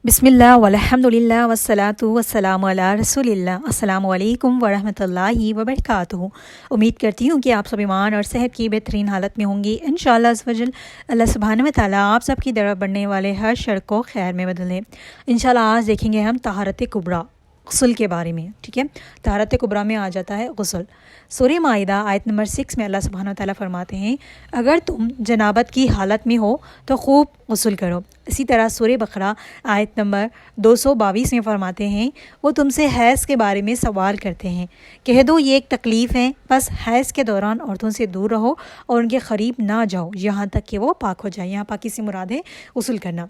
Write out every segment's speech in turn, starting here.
बिस्मिल्लाह वल्हम्दुलिल्लाह वस्सलातु वस्सलामु अला रसूलिल्लाह। अस्सलामु अलैकुम वरहमतुल्लाहि वबरकातुहू। उम्मीद करती हूँ कि आप सब ईमान और सेहत की बेहतरीन हालत में होंगी। इंशाअल्लाह अज़्ज़वजल अल्लाह सुब्हानहू व तआला आप सब की तरफ बढ़ने वाले हर शर को खैर में बदल दें। इंशाअल्लाह आज देखेंगे हम तहारत कुबरा, गुस्ल के बारे में। ठीक है, तहारत कुबरा में आ जाता है गुस्ल। सूरह माइदा आयत नंबर 6 में अल्लाह सुब्हानहू व तआला फरमाते हैं, अगर तुम जनाबत की हालत में हो तो खूब गुस्ल करो। इसी तरह सूरह बकरा आयत नंबर 222 में फरमाते हैं, वो तुमसे हैज़ के बारे में सवाल करते हैं, कह दो ये एक तकलीफ़ है, बस हैज़ के दौरान औरतों से दूर रहो और उनके क़रीब ना जाओ यहाँ तक कि वो पाक हो जाए। यहाँ पाकी से मुराद है गुस्ल करना।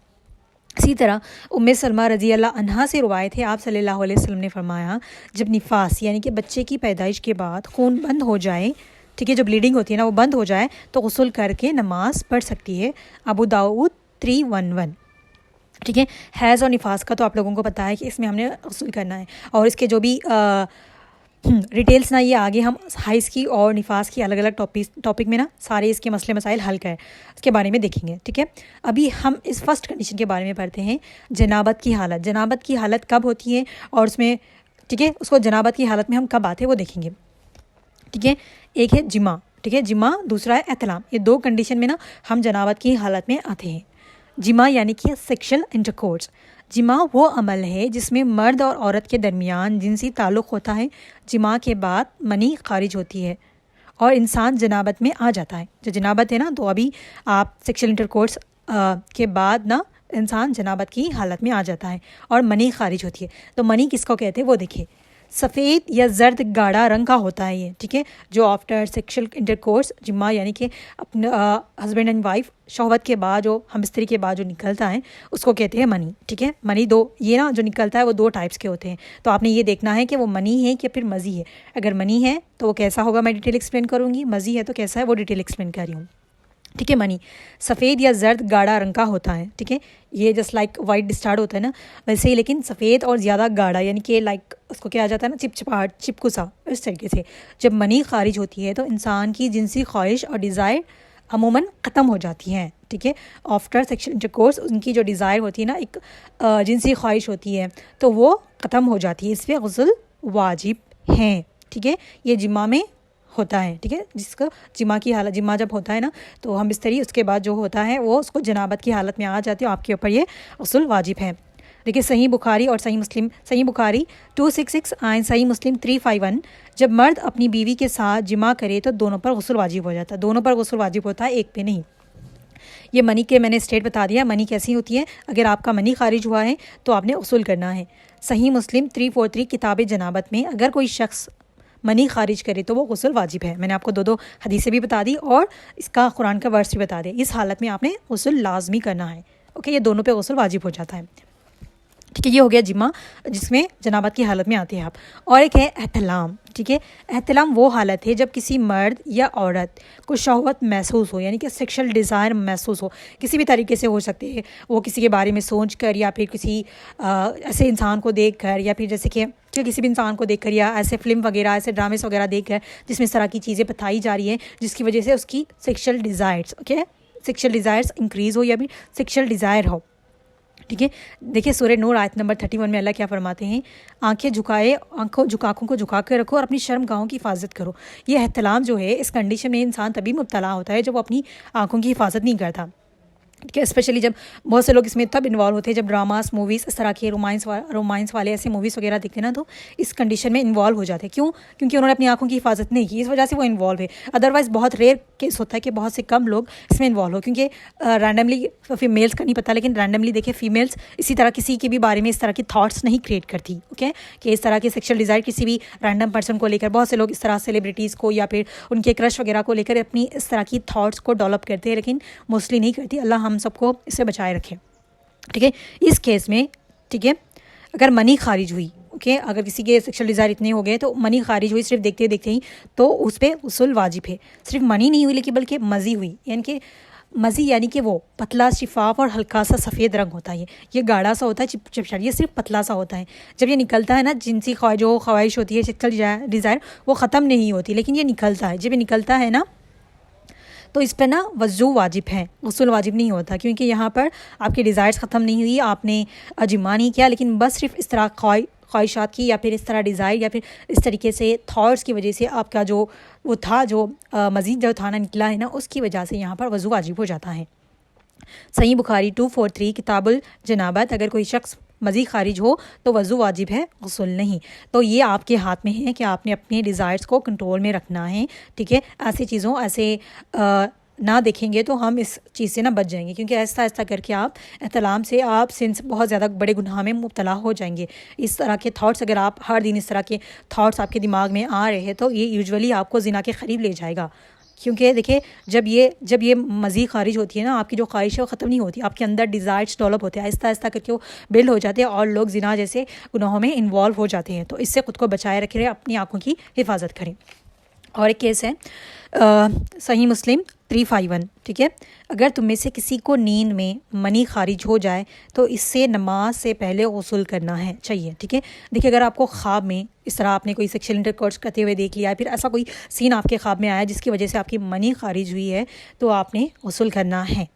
इसी तरह उम्मे सलमा रज़ी अल्लाह अन्हा से रवायत है, आप सल्लल्लाहु अलैहि वसल्लम ने फरमाया, जब निफास यानी कि बच्चे की पैदाइश के बाद खून बंद हो जाए, ठीक है, जो ब्लीडिंग होती है ना वो बंद हो जाए, तो गुस्ल करके नमाज पढ़ सकती है। अबू दाऊद 311। ठीक है, हैज़ और निफास का तो आप लोगों को पता है कि इसमें हमने गुस्ल करना है, और इसके जो भी डिटेल्स ना ये आगे हम हाइज़ की और निफास की अलग अलग टॉपिक में ना सारे इसके मसले मसाइल हल कर इसके बारे में देखेंगे। ठीक है, अभी हम इस फर्स्ट कंडीशन के बारे में पढ़ते हैं, जनाबत की हालत। जनाबत की हालत कब होती है और उसमें, ठीक है, उसको जनाबत की हालत में हम कब आते हैं वो देखेंगे। ठीक है, एक है जिमा, ठीक है, जिमा, दूसरा है एहतलाम। ये दो कंडीशन में ना हम जनाबत की हालत में आते हैं। जिमा यानी कि सेक्शुअल इंटरकोर्स। जिमा वो अमल है जिसमें मर्द और औरत के दरमियान जिनसी ताल्लुक़ होता है। जिमा के बाद मनी खारिज होती है और इंसान जनाबत में आ जाता है। जो जनाबत है ना, तो अभी आप सेक्शुअल इंटरकोर्स के बाद ना इंसान जनाबत की हालत में आ जाता है और मनी खारिज होती है। तो मनी किसको कहते हैं वो देखिए, सफ़ेद या जर्द गाढ़ा रंग का होता है ये। ठीक है, जो आफ्टर सेक्शुअल इंटरकोर्स जिमा यानी कि अपने हस्बैंड एंड वाइफ शौहवत के बाद, जो हम स्त्री के बाद जो निकलता है उसको कहते हैं मनी। ठीक है, मनी दो, ये ना जो निकलता है वो दो टाइप्स के होते हैं, तो आपने ये देखना है कि वो मनी है कि फिर मज़ी है। अगर मनी है तो वो कैसा होगा मैं डिटेल एक्सप्लेन करूँगी, मज़ी है तो कैसा है वो डिटेल एक्सप्लेन कर रही हूँ। ठीक है, मनी सफ़ेद या जर्द गाढ़ा रंग का होता है। ठीक है, ये जस्ट लाइक वाइट डिस्टार्ड होता है ना वैसे ही, लेकिन सफ़ेद और ज़्यादा गाढ़ा यानी कि लाइक उसको क्या आ जाता है ना, चिपचिपाहट, चिपकुसा, इस तरीके से। जब मनी खारिज होती है तो इंसान की जिनसी ख्वाहिश और डिज़ायर अमूमन ख़त्म हो जाती हैं। ठीक है, आफ्टर सेक्शुअल इंटरकोर्स उनकी जो डिज़ायर होती है ना, एक जिनसी ख्वाहिश होती है, तो वो ख़त्म हो जाती है। इस पर गुस्ल वाजिब हैं। ठीक है, ये जिमा में होता है। ठीक है, जिसका जिमा की हालत, जिमा जब होता है ना तो हम बिस्तरी, उसके बाद जो होता है वो उसको जनाबत की हालत में आ जाती है, आपके ऊपर ये गुस्ल वाजिब है। देखिए, सही बुखारी और सही मुस्लिम, सही बुखारी 266 एंड सही मुस्लिम 351, जब मर्द अपनी बीवी के साथ जिमा करे तो दोनों पर गुस्ल वाजिब हो जाता है। दोनों पर गुस्ल वाजिब होता है, एक पे नहीं। ये मनी के मैंने स्टेट बता दिया, मनी कैसी होती है। अगर आपका मनी खारिज हुआ है तो आपने गुस्ल करना है। सही मुस्लिम 343 किताब जनाबत में अगर कोई शख्स मनी खारिज करे तो वो गुस्ल वाजिब है। मैंने आपको दो हदीसें भी बता दी और इसका कुरान का वर्स भी बता दिया। इस हालत में आपने गुस्ल लाजमी करना है। ओके, ये दोनों पे गुस्ल वाजिब हो जाता है। ठीक है, ये हो गया जिमा जिसमें जनाबत की हालत में आते हैं आप। और एक है एहतलाम। ठीक है, एहतलाम वो हालत है जब किसी मर्द या औरत को शहवत महसूस हो, यानी कि सेक्शुअल डिज़ायर महसूस हो, किसी भी तरीके से हो सकती है। वो किसी के बारे में सोच कर या फिर किसी ऐसे इंसान को देख कर, या फिर जैसे कि किसी भी इंसान को देख कर, या ऐसे फिल्म वगैरह, ऐसे ड्रामेस वगैरह देख कर जिसमें इस तरह की चीज़ें बताई जा रही हैं जिसकी वजह से उसकी sexual desires, okay, sexual desires increase हो या फिर सेक्शुअल डिज़ायर हो। ठीक है, देखिए सूरह नूर आयत नंबर 31 में अल्लाह क्या फरमाते हैं, आंखें झुकाए, आंखों को झुका कर रखो और अपनी शर्मगाहों की हिफाजत करो। ये एहतलाम जो है, इस कंडीशन में इंसान तभी मुब्तला होता है जब वो अपनी आंखों की हिफाजत नहीं करता। ठीक है, स्पेशली जब बहुत से लोग इसमें तब इन्वॉल्व होते हैं जब ड्रामास, मूवीज़, इस तरह के रोमांस वाले ऐसे मूवीज़ वगैरह देखते हैं ना, तो इस कंडीशन में इन्वॉल्व हो जाते हैं। क्यों? क्योंकि उन्होंने अपनी आंखों की हिफाजत नहीं की, इस वजह से वो इन्वॉल्व है। अदरवाइज़ बहुत रेयर केस होता है कि बहुत से कम लोग इसमें इन्वॉल्व हो, क्योंकि रैंडमली फीमेल्स का नहीं पता, लेकिन रैंडमली देखिए फीमेल्स इसी तरह किसी के भी बारे में इस तरह की थाट्स नहीं क्रिएट करती। ओके, कि इस तरह के सेक्शुअल डिज़ायर किसी भी रैंडम पर्सन को लेकर, बहुत से लोग इस तरह सेलिब्रिटीज़ को या फिर उनके क्रश वगैरह को लेकर अपनी इस तरह की थाट्स को डेवलप करते हैं, लेकिन मोस्टली नहीं करती। अल्लाह हम सबको इससे बचाए रखें। ठीक है, इस केस में, ठीक है, अगर मनी खारिज हुई, ओके, अगर किसी के सेक्शुअल डिज़ायर इतने हो गए तो मनी खारिज हुई सिर्फ देखते देखते ही, तो उस पर गुस्ल वाजिब है। सिर्फ मनी नहीं हुई लेकिन बल्कि मज़ी हुई, यानी कि मज़ी यानी कि वो पतला, शिफाफ और हल्का सा सफ़ेद रंग होता है। ये गाढ़ा सा होता है, चिपचिपा, ये सिर्फ पतला सा होता है। जब ये निकलता है ना, जिनसी जो ख्वाहिश होती है, सेक्शुअल डिज़ायर, वो ख़त्म नहीं होती, लेकिन ये निकलता है। जब ये निकलता है ना तो इस पर ना वज़ू वाजिब है, गुस्ल वाजिब नहीं होता, क्योंकि यहाँ पर आपकी डिज़ायर्स ख़त्म नहीं हुई, आपने जिमा नहीं किया, लेकिन बस सिर्फ इस तरह ख्वाहिशात की या फिर इस तरह डिज़ायर या फिर इस तरीके से थॉट्स की वजह से आपका जो वो था, जो मज़ीद जो थाना निकला है ना, उसकी वजह से यहाँ पर वज़ू वाजिब हो जाता है। सही बुखारी 243 किताबुल जनाबत, अगर कोई शख्स मज़ी खारिज हो तो वज़ू वाजिब है, गुस्ल नहीं। तो ये आपके हाथ में है कि आपने अपने डिज़ायर्स को कंट्रोल में रखना है, ठीक है। ऐसी चीज़ों ऐसे ना देखेंगे तो हम इस चीज़ से ना बच जाएंगे, क्योंकि ऐसा ऐसा करके आप एहतलाम से आप सिंस बहुत ज़्यादा बड़े गुनाह में मुब्तला हो जाएंगे। इस तरह के थॉट्स अगर आप हर दिन इस तरह के थॉट्स आपके दिमाग में आ रहे हैं तो ये यूजुअली आपको ज़िना के करीब ले जाएगा। क्योंकि देखिए जब ये मज़ी खारिज होती है ना, आपकी जो ख्वाहिश है वो ख़त्म नहीं होती, आपके अंदर डिज़ायर्स डेवलप होते हैं, आहिस्ता आहिस्ता करके वो बिल्ड हो जाते हैं और लोग ज़िना जैसे गुनाहों में इन्वॉल्व हो जाते हैं। तो इससे ख़ुद को बचाए रखें, अपनी आँखों की हिफाजत करें। और एक केस है सही मुस्लिम 351, ठीक है। अगर तुम में से किसी को नींद में मनी खारिज हो जाए तो इससे नमाज से पहले गुस्ल करना है चाहिए, ठीक है। देखिए अगर आपको ख्वाब में इस तरह आपने कोई सेक्शुअल इंटरकोर्स करते हुए देख लिया, फिर ऐसा कोई सीन आपके ख्वाब में आया जिसकी वजह से आपकी मनी खारिज हुई है, तो आपने गुस्ल करना है,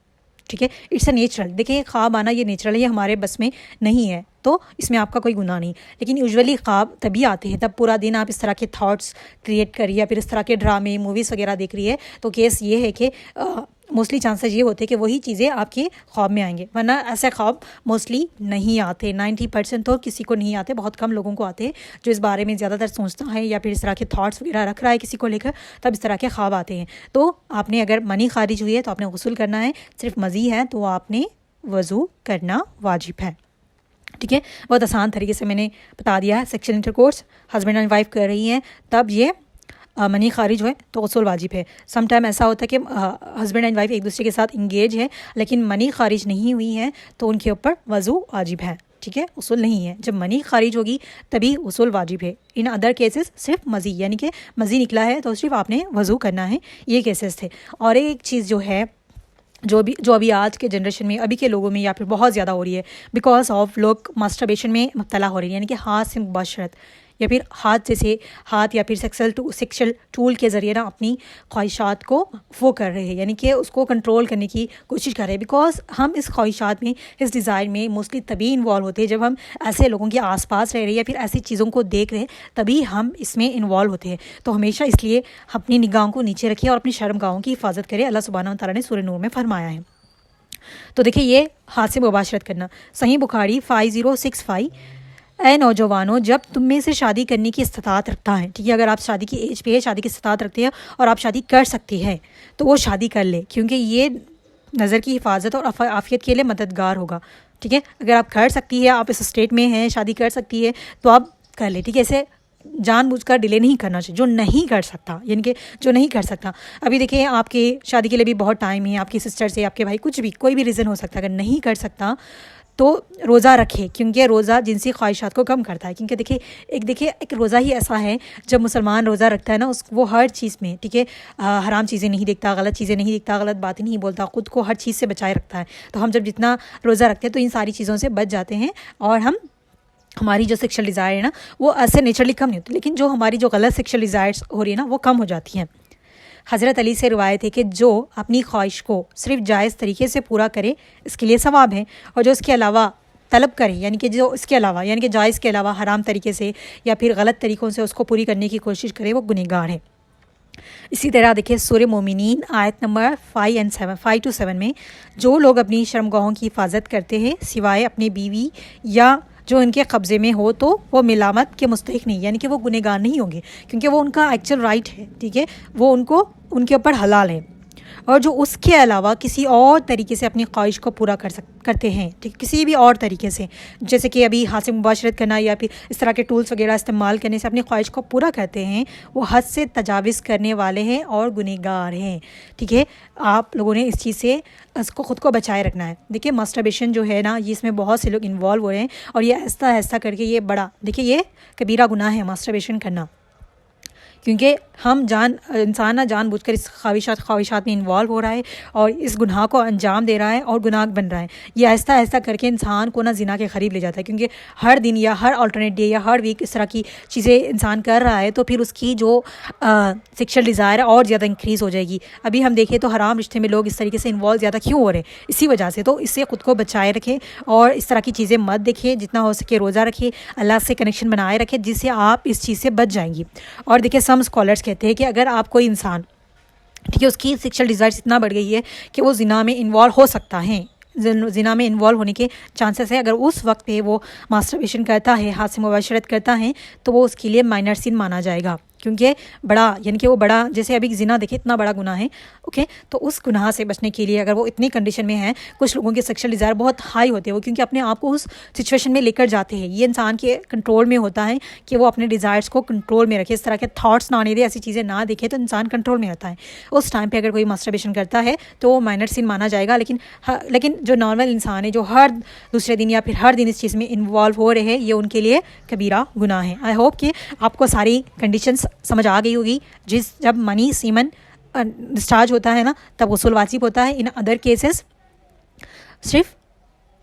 ठीक है। इट्स अ नेचुरल, देखिए ख्वाब आना ये नेचुरल है, ये हमारे बस में नहीं है, तो इसमें आपका कोई गुनाह नहीं। लेकिन यूजुअली ख्वाब तभी आते हैं, तब पूरा दिन आप इस तरह के थॉट्स क्रिएट करिए या फिर इस तरह के ड्रामे मूवीज़ वगैरह देख रही है, तो केस ये है कि मोस्टली चांसेस ये होते हैं कि वही चीज़ें आपके ख्वाब में आएंगे, वरना ऐसे ख्वाब मोस्टली नहीं आते। 90% तो किसी को नहीं आते, बहुत कम लोगों को आते हैं जो इस बारे में ज़्यादातर सोचता है या फिर इस तरह के थॉट्स वगैरह रख रहा है किसी को लेकर, तब इस तरह के ख्वाब आते हैं। तो आपने अगर मनी खारिज हुई है तो आपने गुस्ल करना है, सिर्फ मज़ी है तो आपने वज़ू करना वाजिब है, ठीक है। बहुत आसान तरीके से मैंने बता दिया है। Sexual intercourse husband and wife कर रही हैं, तब ये मनी खारिज हुए तो गुस्ल वाजिब है। सम टाइम ऐसा होता है कि हस्बैंड एंड वाइफ एक दूसरे के साथ इंगेज है लेकिन मनी खारिज नहीं हुई है, तो उनके ऊपर वज़ू वाजिब है, ठीक है, गुस्ल नहीं है। जब मनी खारिज होगी तभी गुस्ल वाजिब है। इन अदर केसेस सिर्फ मज़ी, यानी कि मज़ी निकला है तो सिर्फ आपने वज़ू करना है, ये केसेस थे। और एक चीज़ जो है जो अभी आज के जनरेशन में अभी के लोगों में या फिर बहुत ज़्यादा हो रही है, बिकॉज ऑफ लोग मास्टरबेशन में मुब्तला हो रही है, यानी कि हाथ से मुबाशरत या फिर हाथ या फिर सेक्सुअल टूल के ज़रिए ना अपनी ख्वाहिशात को वो कर रहे हैं, यानी कि उसको कंट्रोल करने की कोशिश कर रहे हैं। बिकॉज हम इस ख्वाहिशात में, इस डिज़ायर में मोस्टली तभी इन्वॉल्व होते हैं जब हम ऐसे लोगों के आसपास रह रहे हैं या फिर ऐसी चीज़ों को देख रहे हैं, तभी हम इसमें इन्वॉल्व होते हैं। तो हमेशा इसलिए अपनी निगाहों को नीचे रखिए और अपनी शर्मगाहों की हिफाजत करें। अल्लाह सुब्हानहू व तआला ने सूरह नूर में फरमाया है। तो देखिए ये हाथ से मुबाशरत करना, सही बुखारी 5065, ऐ नौजवानों जब तुम में से शादी करने की इस्तात रखता है, ठीक है, अगर आप शादी की एज पे है, शादी की इस्तात रखते हैं और आप शादी कर सकती है तो वो शादी कर ले, क्योंकि ये नज़र की हिफाजत और आफियत के लिए मददगार होगा, ठीक है। अगर आप कर सकती है, आप इस स्टेट में हैं, शादी कर सकती है तो आप कर ले, ठीक है। ऐसे जानबूझकर डिले नहीं करना चाहिए। जो नहीं कर सकता, यानी कि जो नहीं कर सकता, अभी देखिए आपकी शादी के लिए भी बहुत टाइम है, आपकी सिस्टर से, आपके भाई, कुछ भी कोई भी रीज़न हो सकता है, अगर नहीं कर सकता तो रोज़ा रखे, क्योंकि रोज़ा जिनसी ख्वाहिशात को कम करता है। क्योंकि देखिए एक रोज़ा ही ऐसा है जब मुसलमान रोज़ा रखता है ना, वो हर चीज़ में, ठीक है, हराम चीज़ें नहीं देखता, गलत चीज़ें नहीं देखता, गलत बातें नहीं बोलता, ख़ुद को हर चीज़ से बचाए रखता है। तो हम जब जितना रोज़ा रखते हैं तो इन सारी चीज़ों से बच जाते हैं और हमारी जो सेक्शुअल डिज़ायर है ना वो ऐसे नेचुरली कम नहीं होती, लेकिन जो हमारी जो गलत सेक्शुअल डिज़ायर्स हो रही है ना वो कम हो जाती हैं। हज़रत अली से रिवायत है कि जो अपनी ख्वाहिश को सिर्फ जायज़ तरीके से पूरा करे इसके लिए सवाब है, और जो इसके अलावा तलब करे, यानी कि जो इसके अलावा, यानी कि जायज़ के अलावा हराम तरीके से या फिर गलत तरीक़ों से उसको पूरी करने की कोशिश करे, वो गुनहगार है। इसी तरह देखिए सूरह मोमिनीन आयत नंबर 5 to 7 में जो लोग अपनी शर्मगाहों की हिफाजत करते हैं सिवाय अपनी बीवी या जो इनके कब्ज़े में हो तो वो मिलामत के मुस्तहिक नहीं, यानी कि वो गुनहगार नहीं होंगे, क्योंकि वो उनका एक्चुअल राइट है, ठीक है, वो उनके ऊपर हलाल है। और जो उसके अलावा किसी और तरीके से अपनी ख्वाहिश को पूरा करते हैं, ठीक, किसी भी और तरीके से, जैसे कि अभी हाथ से मुबाशरत करना या फिर इस तरह के टूल्स वगैरह इस्तेमाल करने से अपनी ख्वाहिश को पूरा करते हैं, वो हद से तजाविज़ करने वाले हैं और गुनहगार हैं, ठीक है। आप लोगों ने इस चीज़ से इसको ख़ुद को बचाए रखना है। देखिए मास्टरबेशन जो है ना, ये इसमें बहुत से लोग इन्वॉल्व हो रहे हैं और ये आहिस्ता आहिस्ता करके ये बड़ा, देखिए ये कबीरा गुनाह है मास्टरबेशन करना। क्योंकि इंसान ना जानबूझकर इस ख्वाहिशात में इन्वॉल्व हो रहा है और इस गुनाह को अंजाम दे रहा है और गुनाह बन रहा है। ये आहिस्ता आहिस्ता करके इंसान को ना ज़िना के करीब ले जाता है, क्योंकि हर दिन या हर अल्टरनेट डे या हर वीक इस तरह की चीज़ें इंसान कर रहा है, तो फिर उसकी जो सेक्शुअल डिज़ायर है और ज़्यादा इंक्रीज़ हो जाएगी। अभी हम देखें तो हराम रिश्ते में लोग इस तरीके से इन्वॉल्व ज़्यादा क्यों हो रहे हैं, इसी वजह से। तो इससे ख़ुद को बचाए रखें और इस तरह की चीज़ें मत देखें, जितना हो सके रोज़ा रखें, अल्लाह से कनेक्शन बनाए रखें, जिससे आप इस चीज़ से बच जाएंगी। और देखिए सम स्कॉलर्स कहते हैं कि अगर आप कोई इंसान, ठीक है, उसकी सेक्शुअल डिज़ायर्स इतना बढ़ गई है कि वो ज़िना में इन्वॉल्व हो सकता है, ज़िना में इन्वॉल्व होने के चांसेस है, अगर उस वक्त पे वो मास्टरबेशन करता है, हाथ से मुबाशरत करता है, तो वो उसके लिए माइनर सिन माना जाएगा, क्योंकि बड़ा यानी कि वो बड़ा, जैसे अभी ज़िना देखिए इतना बड़ा गुनाह है। ओके, तो उस गुनाह से बचने के लिए अगर वो इतनी कंडीशन में है, कुछ लोगों के सेक्शुअल डिज़ायर बहुत हाई होते हैं, वो क्योंकि अपने आप को उस सिचुएशन में लेकर जाते हैं। ये इंसान के कंट्रोल में होता है कि वो अपने डिज़ायर्स को कंट्रोल में रखे, इस तरह के थॉट्स ना आने दे, ऐसी चीज़ें ना देखे, तो इंसान कंट्रोल में रहता है। उस टाइम पर अगर कोई मास्टरबेशन करता है तो वो माइनर सिन माना जाएगा। लेकिन जो नॉर्मल इंसान है, जो हर दूसरे दिन या फिर हर दिन इस चीज़ में इन्वॉल्व हो रहे हैं, ये उनके लिए कबीरा गुनाह है। आई होप कि आपको सारी कंडीशंस समझ आ गई होगी। जब मनी सीमन डिस्चार्ज होता है ना, तब गुस्ल वाजिब होता है। इन अदर केसेस सिर्फ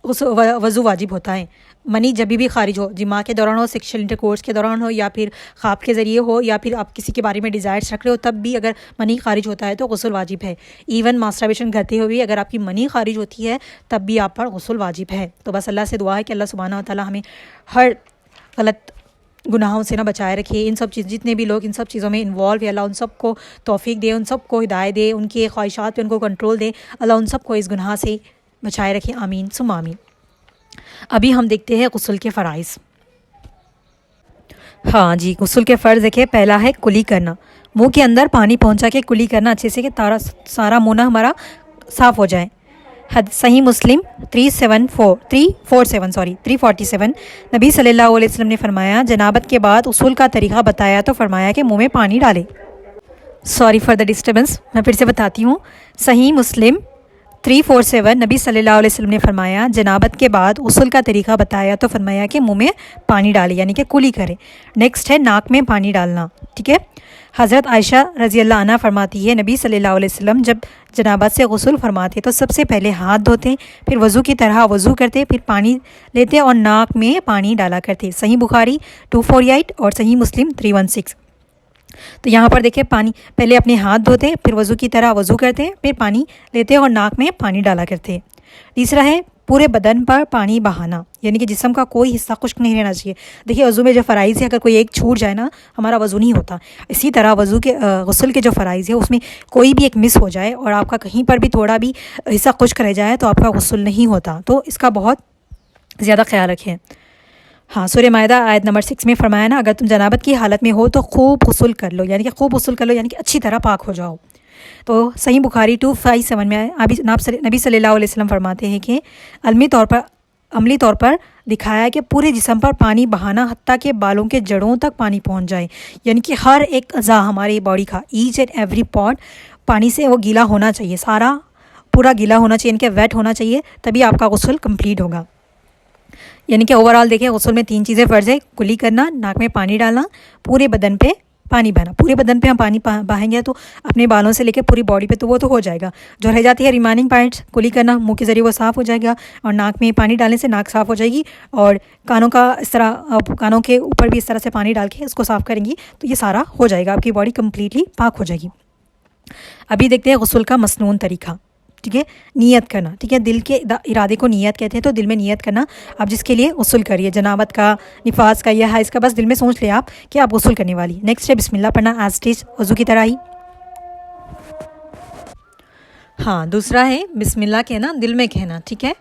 वज़ू वाजिब होता है। मनी जब भी खारिज हो, जिमा के दौरान हो, सेक्शुअल इंटरकोर्स के दौरान हो, या फिर ख्वाब के ज़रिए हो, या फिर आप किसी के बारे में डिज़ायर्स रख रहे हो, तब भी अगर मनी खारिज होता है तो गुस्ल वाजिब है। इवन मास्टरबेशन करते हुए भी अगर आपकी मनी खारिज होती है तब भी आप पर गुस्ल वाजिब है। तो बस अल्लाह से दुआ है कि अल्लाह सुब्हानहू व तआला हमें हर गलत गुनाहों से ना बचाए रखिए। इन सब चीज़, जितने भी लोग इन सब चीज़ों में इन्वॉल्व है, अल्लाह उन सब को तौफीक दे, उन सब को हिदायत दे, उनकी ख्वाहिशात पे उनको कंट्रोल दे। अल्लाह उन सब को इस गुनाह से बचाए रखे, आमीन सुम आमीन। अभी हम देखते हैं गुस्ल के फ़राइज़। हाँ जी, गुस्ल के फ़र्ज़ देखिए, पहला है कुली करना, मुँह के अंदर पानी पहुँचा के कुली करना अच्छे से, कि सारा मुँह ना हमारा साफ़ हो जाए। सही मुस्लिम 347 नबी सल्लल्लाहु अलैहि वसल्लम ने फरमाया, जनाबत के बाद उसूल का तरीक़ा बताया तो फरमाया कि मुँह में पानी डालें। सॉरी फॉर द डिस्टर्बेंस, मैं फिर से बताती हूँ। सही मुस्लिम 347 नबी सल्लल्लाहु अलैहि वसल्लम ने फरमाया, जनाबत के बाद उसूल का तरीक़ा बताया तो फरमाया कि मुँह में पानी डालें, यानी कि कुली करें। नेक्स्ट है नाक में पानी डालना, ठीक है। हज़रत आयशा रज़ी अल्लाह अन्हा फरमाती है, नबी सल्लल्लाहु अलैहि वसल्लम जब जनाबत से गुस्ल फरमाते तो सबसे पहले हाथ धोते, फिर वज़ू की तरह वज़ू करते, फिर पानी लेते और नाक में पानी डाला करते। सही बुखारी 248 और सही मुस्लिम 316। तो यहाँ पर देखिए, पानी पहले अपने हाथ धोते, फिर वज़ू की तरह वज़ू करते, फिर पानी लेते और नाक में पानी डाला करते। तीसरा है पूरे बदन पर पानी बहाना, यानी कि जिस्म का कोई हिस्सा खुश्क नहीं रहना चाहिए। देखिए वज़ू में जो फ़राइज़ है, अगर कोई एक छूट जाए ना, हमारा वज़ू नहीं होता। इसी तरह वज़ू के गुस्ल के जो फ़राइज़ है, उसमें कोई भी एक मिस हो जाए और आपका कहीं पर भी थोड़ा भी हिस्सा खुश्क रह जाए तो आपका गुस्ल नहीं होता। तो इसका बहुत ज़्यादा ख्याल रखें। हाँ, सूरह माइदा आयत नंबर 6 में फरमाया ना, अगर तुम जनाबत की हालत में हो तो खूब गुस्ल कर लो, यानी कि खूब गुस्ल कर लो, यानी कि अच्छी तरह पाक हो जाओ। तो सही बुखारी 257 में अभी नबी सल्लल्लाहु अलैहि वसल्लम फरमाते हैं कि अमली तौर पर दिखाया कि पूरे जिस्म पर पानी बहाना, हत्ता के बालों के जड़ों तक पानी पहुंच जाए, यानी कि हर एक अज़ा हमारी बॉडी का, ईच एंड एवरी पार्ट पानी से वो गीला होना चाहिए, सारा पूरा गीला होना चाहिए, यानी कि वेट होना चाहिए, तभी आपका गुस्ल कंप्लीट होगा। यानी कि ओवरऑल देखिए, गुस्ल में 3 चीज़ें फ़र्ज़ है, कुली करना, नाक में पानी डालना, पूरे बदन पे पानी बहाना। पूरे बदन पे हम पानी बहाएंगे तो अपने बालों से लेकर पूरी बॉडी पे तो वो तो हो जाएगा। जो रह जाती है रिमाइनिंग पार्ट्स, कुली करना, मुंह के ज़रिए वो साफ़ हो जाएगा, और नाक में पानी डालने से नाक साफ़ हो जाएगी, और कानों का इस तरह कानों के ऊपर भी इस तरह से पानी डाल के इसको साफ़ करेंगी तो ये सारा हो जाएगा, आपकी बॉडी कम्प्लीटली पाक हो जाएगी। अभी देखते हैं गुस्ल का मसनून तरीका, ठीक है। नियत करना, ठीक है, दिल के इरादे को नियत कहते हैं, तो दिल में नियत करना आप जिसके लिए गुस्ल करिए, जनाबत का, निफास का या हैज़ का, बस दिल में सोच ले आप कि आप गुस्ल करने वाली। नेक्स्ट है बिस्मिल्लाह पढ़ना, एज टीज वज़ू की तरह ही। हाँ, दूसरा है बिस्मिल्लाह कहना, दिल में कहना, ठीक है।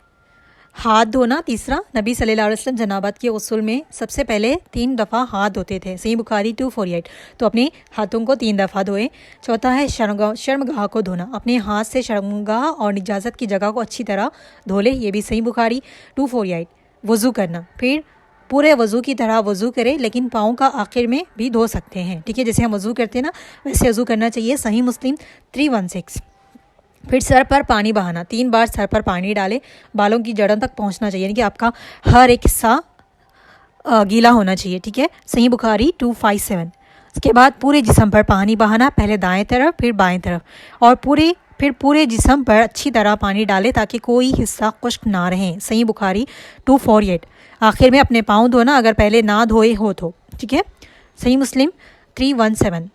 हाथ धोना, तीसरा, नबी सल्लल्लाहु अलैहि वसल्लम जनाबत के गुस्ल में सबसे पहले 3 दफ़ा हाथ धोते थे, सही बुखारी 248, तो अपने हाथों को 3 दफ़ा धोए। चौथा है शर्मगाह को धोना, अपने हाथ से शर्मगाह और निजाजत की जगह को अच्छी तरह धो ले, ये भी सही बुखारी 248। वज़ू करना, फिर पूरे वज़ू की तरह वज़ू करें, लेकिन पाँव का आखिर में भी धो सकते हैं, ठीक है, जैसे हम वज़ू करते हैं ना वैसे वज़ू करना चाहिए, सही मुस्लिम 316। फिर सर पर पानी बहाना, 3 बार सर पर पानी डालें, बालों की जड़ों तक पहुंचना चाहिए, यानी कि आपका हर एक हिस्सा गीला होना चाहिए, ठीक है, सही बुखारी 257। उसके बाद पूरे जिस्म पर पानी बहाना, पहले दाएं तरफ फिर बाएं तरफ, और पूरे जिस्म पर अच्छी तरह पानी डालें ताकि कोई हिस्सा खुश्क ना रहे। सही बुखारी 248। आखिर में अपने पाँव धोना अगर पहले ना धोए हो तो, ठीक है। सही मुस्लिम 317।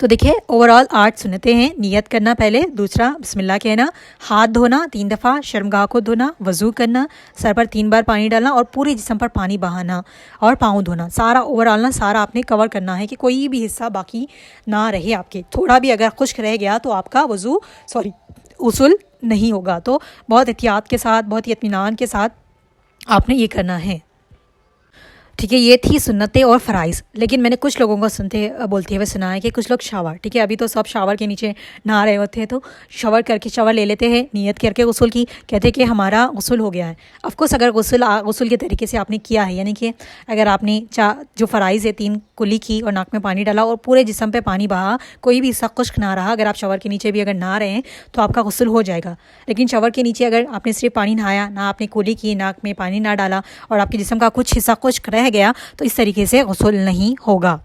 तो देखिए ओवरऑल 8 सुन्नतें हैं। नियत करना पहले, दूसरा बिस्मिल्लाह कहना, हाथ धोना 3 दफ़ा, शर्मगाह को धोना, वज़ू करना, सर पर 3 बार पानी डालना और पूरे जिस्म पर पानी बहाना और पाँव धोना। सारा ओवरऑल ना सारा आपने कवर करना है कि कोई भी हिस्सा बाकी ना रहे आपके। थोड़ा भी अगर खुश्क रह गया तो आपका वज़ू गुस्ल नहीं होगा। तो बहुत एहतियात के साथ, बहुत ही इत्मीनान के साथ आपने ये करना है, ठीक है। ये थी सुन्नतें और फ़राइज़। लेकिन मैंने कुछ लोगों को बोलते हुए सुना है कि कुछ लोग शावर, ठीक है, अभी तो सब शावर के नीचे नहा रहे होते हैं, तो शावर ले लेते हैं, नियत करके गुस्ल की, कहते हैं कि हमारा गुस्ल हो गया है। ऑफकोर्स अगर गुस्ल के तरीके से आपने किया है, यानी कि अगर आपने जो फ़राइज़ है 3 कुली की और नाक में पानी डाला और पूरे जिस्म पे पानी बहा, कोई भी हिस्सा खुश्क ना रहा, अगर आप शावर के नीचे भी अगर नहा रहे हैं तो आपका गुस्ल हो जाएगा। लेकिन शावर के नीचे अगर आपने सिर्फ पानी नहाया, ना आपने कुली की, नाक में पानी ना डाला और आपके जिस्म का कुछ हिस्सा खुश्क रह गया, तो इस तरीके से गुस्ल नहीं होगा।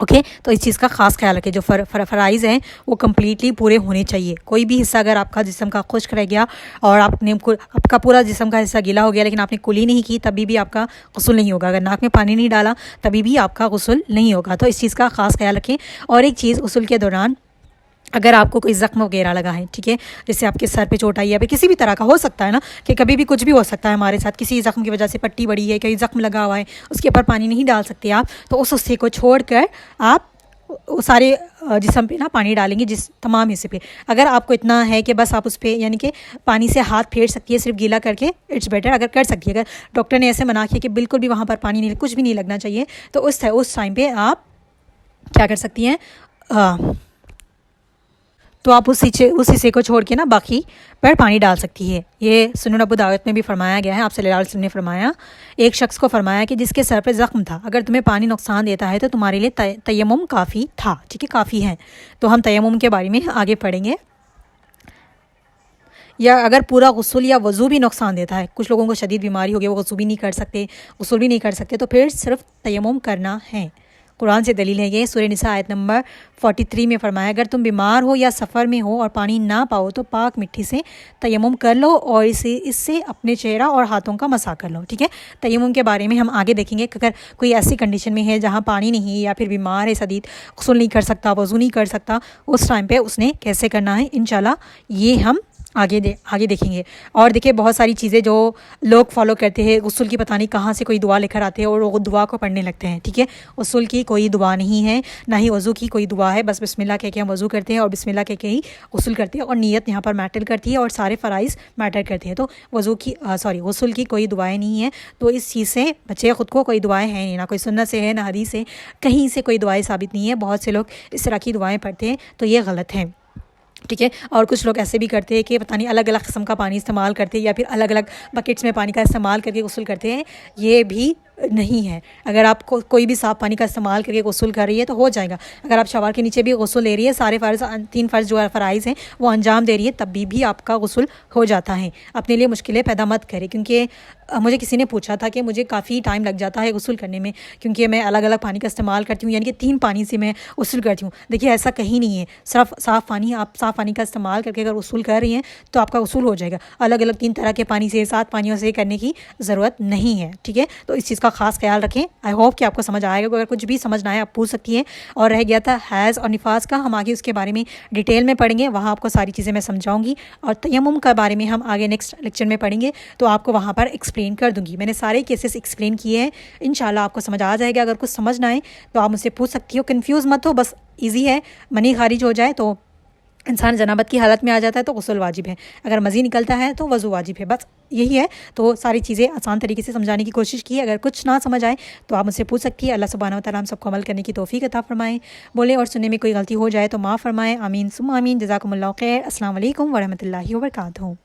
ओके तो इस चीज़ का ख़ास ख्याल रखें। जो फ़राइज़ हैं वो कम्प्लीटली पूरे होने चाहिए। कोई भी हिस्सा अगर आपका जिस्म का खुश्क रह गया और आपका पूरा जिस्म का हिस्सा गीला हो गया लेकिन आपने कुली नहीं की, तभी भी आपका गुस्ल नहीं होगा। अगर नाक में पानी नहीं डाला तभी भी आपका गुस्ल नहीं होगा। तो इस चीज़ का ख़ास ख्याल रखें। और एक चीज़, गुस्ल के दौरान अगर आपको कोई ज़ख्म वगैरह लगा है, ठीक है, जैसे आपके सर पे चोट आई है, या फिर किसी भी तरह का हो सकता है ना, कि कभी भी कुछ भी हो सकता है हमारे साथ, किसी ज़ख्म की वजह से पट्टी बड़ी है, कहीं ज़ख्म लगा हुआ है, उसके ऊपर पानी नहीं डाल सकते आप, तो उस हिस्से को छोड़ कर आप सारे जिस्म पे ना पानी डालेंगे, जिस तमाम हिस्से पे। अगर आपको इतना है कि बस आप उस पर यानी कि पानी से हाथ फेर सकती है सिर्फ गीला करके, इट्स बेटर। अगर कर सकती है, अगर डॉक्टर ने ऐसे मना किया कि बिल्कुल भी वहाँ पर पानी नहीं, कुछ भी नहीं लगना चाहिए, तो उस टाइम पर आप क्या कर सकती हैं, तो आप उस हिस्से को छोड़ के ना बाकी पर पानी डाल सकती है। ये सुनन अबू दाऊद में भी फरमाया गया है, आप सल्लल्लाहु अलैहि वसल्लम ने फरमाया, एक शख्स को फरमाया कि जिसके सर पे ज़ख्म था, अगर तुम्हें पानी नुकसान देता है तो तुम्हारे लिए तयम्मुम काफ़ी था, ठीक है, काफ़ी है। तो हम तयम्मुम के बारे में आगे पढ़ेंगे। या अगर पूरा गुस्ल या वज़ू भी नुकसान देता है, कुछ लोगों को शदीद बीमारी हो गई, वो वज़ू भी नहीं कर सकते, गुस्ल भी नहीं कर सकते, तो फिर सिर्फ तयम्मुम करना है। कुरान से दलील है ये, सूरह निसा आयत नंबर 43 में फरमाया, अगर तुम बीमार हो या सफ़र में हो और पानी ना पाओ तो पाक मिट्टी से तयम्मुम कर लो और इससे अपने चेहरा और हाथों का मसा कर लो, ठीक है। तयम्मुम के बारे में हम आगे देखेंगे कि अगर कोई ऐसी कंडीशन में है जहाँ पानी नहीं या फिर बीमार है, शदीद गुस्ल नहीं कर सकता, वज़ू नहीं कर सकता, उस टाइम पर उसने कैसे करना है, इंशाल्लाह ये हम आगे देखेंगे। और देखिए बहुत सारी चीज़ें जो लोग फॉलो करते हैं, गुस्ल की पता नहीं कहाँ से कोई दुआ लेकर आते हैं और वो दुआ को पढ़ने लगते हैं, ठीक है। गुस्ल की कोई दुआ नहीं है, ना ही वज़ू की कोई दुआ है, बस बिस्मिल्लाह कह के हम वज़ू करते हैं और बिस्मिल्लाह कह के ही गुस्ल करते हैं, और नीयत यहाँ पर मैटर करती है और सारे फ़राइज़ मैटर करते हैं। तो गुस्ल की कोई दुआएँ नहीं है, तो इस चीज़ से बच्चे ख़ुद को, कोई दुआएँ हैं नहीं, ना कोई सुन्नत से है, ना हदीस से, कहीं से कोई दुआएँ साबित नहीं है। बहुत से लोग इस तरह की दुआएँ पढ़ते हैं, तो ये गलत है, ठीक है। और कुछ लोग ऐसे भी करते हैं कि पता नहीं अलग अलग किस्म का पानी इस्तेमाल करते हैं या फिर अलग अलग बकेट्स में पानी का इस्तेमाल करके गुस्ल करते हैं, ये भी नहीं है। अगर आप कोई भी साफ़ पानी का इस्तेमाल करके गुस्ल कर रही है तो हो जाएगा। अगर आप शवार के नीचे भी गुस्ल ले रही है, सारे फ़र्ज़ 3 फ़र्ज़ जो फ़राइज़ हैं वो अंजाम दे रही है, तब भी आपका गुस्ल हो जाता है। अपने लिए मुश्किलें पैदा मत करें, क्योंकि मुझे किसी ने पूछा था कि मुझे काफ़ी टाइम लग जाता है गुस्ल करने में, क्योंकि मैं अलग अलग पानी का इस्तेमाल करती हूँ, यानी कि 3 पानी से मैं गुस्ल करती हूँ। देखिए ऐसा कहीं नहीं है, सिर्फ साफ़ पानी का इस्तेमाल करके अगर गुस्ल कर रही हैं तो आपका गुस्ल हो जाएगा। अलग अलग 3 तरह के पानी से, 7 पानियों से करने की ज़रूरत नहीं है, ठीक है। तो इस चीज़ का ख़ास ख्याल रखें। आई होप कि आपको समझ आएगा। अगर कुछ भी समझना है आप पूछ सकती हैं। और रह गया था हैज़ और निफास का, हम आगे उसके बारे में डिटेल में पढ़ेंगे, वहाँ आपको सारी चीज़ें मैं समझाऊंगी। और तयम्मुम के बारे में हम आगे नेक्स्ट लेक्चर में पढ़ेंगे, तो आपको वहाँ पर एक्सप्लेन कर दूँगी। मैंने सारे केसेस एक्सप्लेन किए हैं, इंशाल्लाह आपको समझ आ जाएगा। अगर कुछ समझना है तो आप मुझसे पूछ सकती हो, कन्फ्यूज़ मत हो, बस ईजी है। मनी खारिज हो जाए तो इंसान जनाबत की हालत में आ जाता है तो गुस्ल वाजिब है, अगर मज़ी निकलता है तो वज़ू वाजिब है, बस यही है। तो सारी चीज़ें आसान तरीके से समझाने की कोशिश की। अगर कुछ ना समझ आए तो आप मुझसे पूछ सकती है। अल्लाह सुब्हानहू व तआला हम सबको अमल करने की तौफीक अता फ़रमाएं। बोले और सुनने में कोई गलती हो जाए तो माफ़ फरमाएं। आमीन सुम्मा आमीन। जज़ाकुमुल्लाह खैर। अस्सलाम वालेकुम व रहमतुल्लाहि व बरकातुहू।